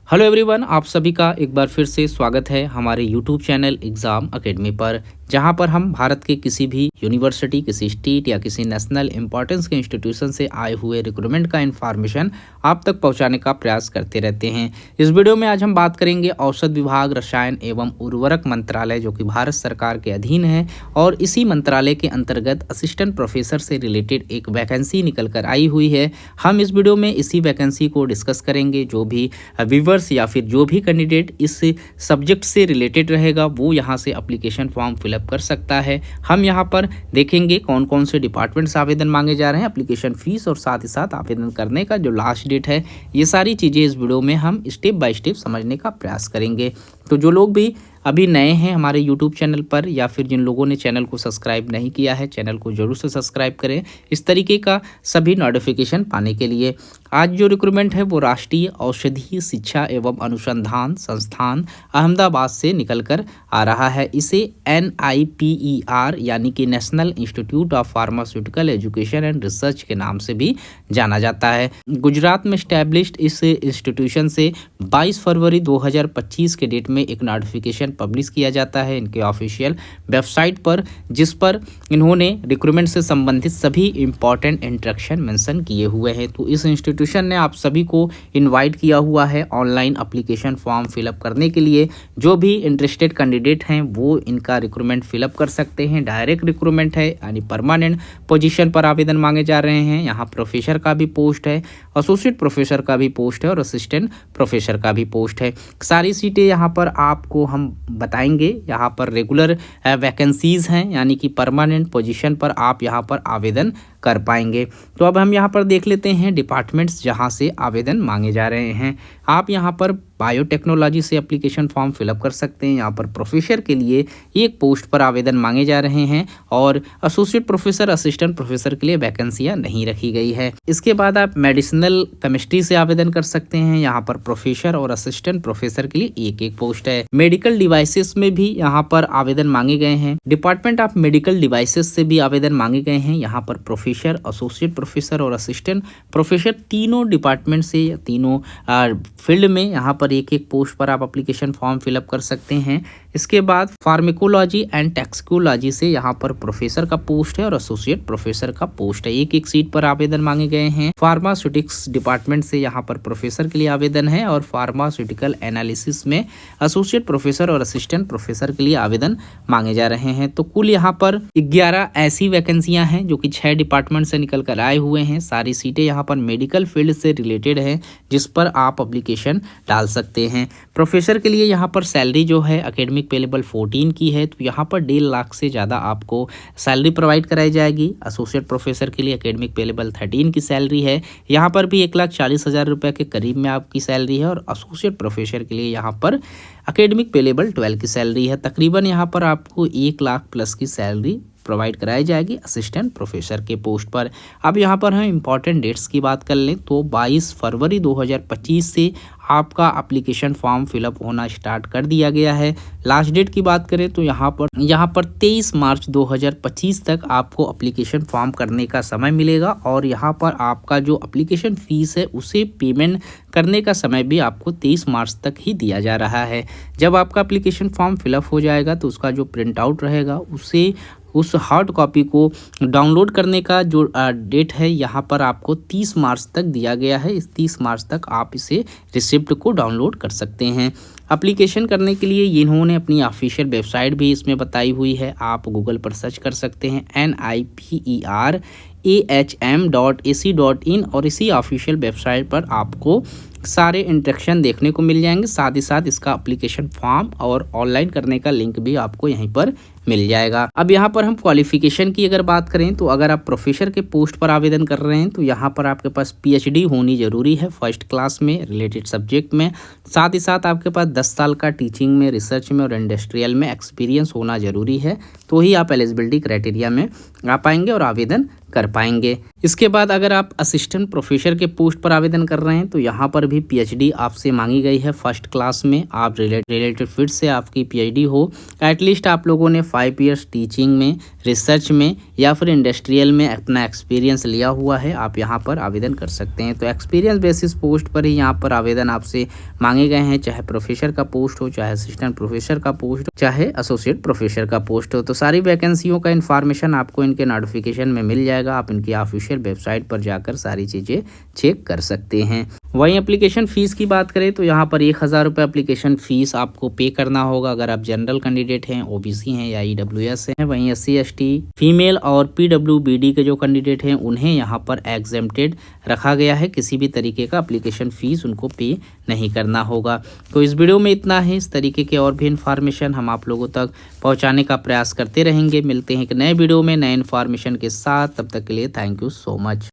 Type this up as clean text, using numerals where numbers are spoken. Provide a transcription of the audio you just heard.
Hello everyone, आप सभी का एक बार फिर से स्वागत है हमारे यूट्यूब चैनल एग्ज़ाम एकेडमी पर, जहां पर हम भारत के किसी भी यूनिवर्सिटी, किसी स्टेट या किसी नेशनल इंपॉर्टेंस के इंस्टीट्यूशन से आए हुए रिक्रूटमेंट का इन्फॉर्मेशन आप तक पहुंचाने का प्रयास करते रहते हैं। इस वीडियो में आज हम बात करेंगे औषध विभाग, रसायन एवं उर्वरक मंत्रालय, जो कि भारत सरकार के अधीन है, और इसी मंत्रालय के अंतर्गत असिस्टेंट प्रोफेसर से रिलेटेड एक वैकेंसी निकल कर आई हुई है। हम इस वीडियो में इसी वैकेंसी को डिस्कस करेंगे। जो भी व्यूअर्स या फिर जो भी कैंडिडेट इस सब्जेक्ट से रिलेटेड रहेगा वो यहाँ से एप्लीकेशन फॉर्म फिलअप कर सकता है। हम यहाँ पर देखेंगे कौन कौन से डिपार्टमेंट से आवेदन मांगे जा रहे हैं, एप्लीकेशन फीस और साथ ही साथ आवेदन करने का जो लास्ट डेट है, ये सारी चीज़ें इस वीडियो में हम स्टेप बाय स्टेप समझने का प्रयास करेंगे। तो जो लोग भी अभी नए हैं हमारे यूट्यूब चैनल पर, या फिर जिन लोगों ने चैनल को सब्सक्राइब नहीं किया है, चैनल को जरूर से सब्सक्राइब करें इस तरीके का सभी नोटिफिकेशन पाने के लिए। आज जो रिक्रूटमेंट है वो राष्ट्रीय औषधीय शिक्षा एवं अनुसंधान संस्थान अहमदाबाद से निकल कर आ रहा है। इसे NIPER यानी कि national institute of pharmaceutical education and research के नाम से भी जाना जाता है। गुजरात में स्टैब्लिश्ड इस इंस्टीट्यूशन से 22 फरवरी 2025 के डेट में एक नोटिफिकेशन पब्लिश किया जाता है इनके ऑफिशियल वेबसाइट पर, जिस पर इन्होंने रिक्रूटमेंट से संबंधित सभी इंपॉर्टेंट इंस्ट्रक्शन मेंशन किए हुए हैं। तो इस इंस्टीट्यूशन ने आप सभी को इनवाइट किया हुआ है ऑनलाइन एप्लीकेशन फॉर्म फिलअप करने के लिए। जो भी इंटरेस्टेड कैंडिडेट हैं वो इनका रिक्रूटमेंट फिलअप कर सकते हैं। डायरेक्ट रिक्रूटमेंट है, यानी परमानेंट पोजीशन पर आवेदन मांगे जा रहे हैं। यहाँ प्रोफेसर का भी पोस्ट है, एसोसिएट प्रोफेसर का भी पोस्ट है और असिस्टेंट प्रोफेसर का भी पोस्ट है। सारी सीटें यहाँ पर आपको हम बताएंगे। यहाँ पर रेगुलर वैकेंसीज हैं, यानी कि परमानेंट पोजीशन पर आप यहाँ पर आवेदन कर पाएंगे। तो अब हम यहाँ पर देख लेते हैं डिपार्टमेंट्स जहाँ से आवेदन मांगे जा रहे हैं। आप यहाँ पर बायोटेक्नोलॉजी से एप्लीकेशन फॉर्म फिलअप कर सकते हैं। यहाँ पर प्रोफेसर के लिए एक पोस्ट पर आवेदन मांगे जा रहे हैं और एसोसिएट प्रोफेसर, असिस्टेंट प्रोफेसर के लिए वैकेंसियाँ नहीं रखी गई है। इसके बाद आप मेडिसिनल केमिस्ट्री से आवेदन कर सकते हैं। यहाँ पर प्रोफेसर और असिस्टेंट प्रोफेसर के लिए एक एक पोस्ट है। मेडिकल डिवाइसेस में भी यहाँ पर आवेदन मांगे गए हैं। डिपार्टमेंट ऑफ मेडिकल डिवाइसेस से भी आवेदन मांगे गए हैं। यहाँ पर प्रोफेसर, एसोसिएट प्रोफेसर और असिस्टेंट प्रोफेसर तीनों डिपार्टमेंट से, तीनों फील्ड में यहाँ पर एक एक पोस्ट पर आप एप्लीकेशन फॉर्म फिलअप कर सकते हैं। इसके बाद फार्मेकोलॉजी एंड टैक्सिकोलॉजी से यहाँ पर प्रोफेसर का पोस्ट है और एसोसिएट प्रोफेसर का पोस्ट है। एक एक सीट पर आवेदन मांगे गए हैं। फार्मास्यूटिक्स डिपार्टमेंट से यहाँ पर प्रोफेसर के लिए आवेदन है और फार्मास्यूटिकल एनालिसिस में एसोसिएट प्रोफेसर और असिस्टेंट प्रोफेसर के लिए आवेदन मांगे जा रहे हैं। तो कुल यहाँ पर 11 ऐसी वैकेंसियां हैं जो कि 6 डिपार्टमेंट से निकल कर आए हुए हैं। सारी सीटें यहाँ पर मेडिकल फील्ड से रिलेटेड है, जिस पर आप एप्लीकेशन डाल सकते हैं। प्रोफेसर के लिए यहाँ पर सैलरी जो है एकेडमिक पे लेवल 14 की है, तो यहाँ पर 1.5 लाख से ज़्यादा आपको सैलरी प्रोवाइड कराई जाएगी। एसोसिएट प्रोफेसर के लिए एकेडमिक पे लेवल 13 की सैलरी है। यहाँ पर भी 1,40,000 रुपये के करीब में आपकी सैलरी है और एसोसिएट प्रोफेसर के लिए यहाँ पर एकेडमिक पे लेवल 12 की सैलरी है। तकरीबन यहाँ पर आपको 1 लाख प्लस की सैलरी प्रोवाइड कराई जाएगी असिस्टेंट प्रोफेसर के पोस्ट पर। अब यहाँ पर हम इंपॉर्टेंट डेट्स की बात कर लें तो 22 फरवरी 2025 से आपका एप्लीकेशन फॉर्म फिलअप होना स्टार्ट कर दिया गया है। लास्ट डेट की बात करें तो यहाँ पर 23 मार्च 2025 तक आपको एप्लीकेशन फॉर्म करने का समय मिलेगा और यहाँ पर आपका जो एप्लीकेशन फ़ीस है उसे पेमेंट करने का समय भी आपको 23 मार्च तक ही दिया जा रहा है। जब आपका एप्लीकेशन फॉर्म फिलअप हो जाएगा तो उसका जो प्रिंट आउट रहेगा उस हार्ड कॉपी को डाउनलोड करने का जो डेट है यहाँ पर आपको 30 मार्च तक दिया गया है। इस 30 मार्च तक आप इसे रिसिप्ट को डाउनलोड कर सकते हैं। एप्लीकेशन करने के लिए इन्होंने अपनी ऑफिशियल वेबसाइट भी इसमें बताई हुई है। आप गूगल पर सर्च कर सकते हैं NIPER AHM.AC.in और इसी ऑफिशियल वेबसाइट पर आपको सारे इंस्ट्रक्शन देखने को मिल जाएंगे। साथ ही साथ इसका एप्लीकेशन फॉर्म और ऑनलाइन करने का लिंक भी आपको यहीं पर मिल जाएगा। अब यहाँ पर हम क्वालिफिकेशन की अगर बात करें तो अगर आप प्रोफेसर के पोस्ट पर आवेदन कर रहे हैं तो यहाँ पर आपके पास PhD होनी जरूरी है फर्स्ट क्लास में रिलेटेड सब्जेक्ट में। साथ ही साथ आपके पास 10 साल का टीचिंग में, रिसर्च में और इंडस्ट्रियल में एक्सपीरियंस होना जरूरी है, तो ही आप एलिजिबिलिटी क्राइटेरिया में आ पाएंगे और आवेदन कर पाएंगे। इसके बाद अगर आप असिस्टेंट प्रोफेसर के पोस्ट पर आवेदन कर रहे हैं तो यहाँ पर भी पीएचडी आपसे मांगी गई है फर्स्ट क्लास में। आप रिलेटेड फील्ड से आपकी पीएचडी हो, एटलीस्ट आप लोगों ने 5 ईयर्स टीचिंग में, रिसर्च में या फिर इंडस्ट्रियल में अपना एक्सपीरियंस लिया हुआ है, आप यहाँ पर आवेदन कर सकते हैं। तो एक्सपीरियंस बेसिस पोस्ट पर ही यहाँ पर आवेदन आपसे मांगे गए हैं, चाहे प्रोफेसर का पोस्ट हो, चाहे असिस्टेंट प्रोफेसर का पोस्ट हो, चाहे एसोसिएट प्रोफेसर का पोस्ट हो। तो सारी वैकेंसियों का इन्फॉर्मेशन आपको इनके नोटिफिकेशन में मिल जाएगा। आप इनकी ऑफिशियल वेबसाइट पर जाकर सारी चीज़ें चेक कर सकते हैं। वहीं एप्लीकेशन फ़ीस की बात करें तो यहाँ पर 1000 रुपये एप्लीकेशन फ़ीस आपको पे करना होगा अगर आप जनरल कैंडिडेट हैं, ओबीसी हैं या ईडब्ल्यूएस हैं। वहीं एससी, एसटी, फीमेल और पीडब्ल्यूबीडी के जो कैंडिडेट हैं उन्हें यहाँ पर एग्जेम्प्टेड रखा गया है। किसी भी तरीके का एप्लीकेशन फ़ीस उनको पे नहीं करना होगा। तो इस वीडियो में इतना है। इस तरीके के और भी इन्फॉर्मेशन हम आप लोगों तक पहुँचाने का प्रयास करते रहेंगे। मिलते हैं एक नए वीडियो में नए इन्फॉर्मेशन के साथ। तब तक के लिए थैंक यू सो मच।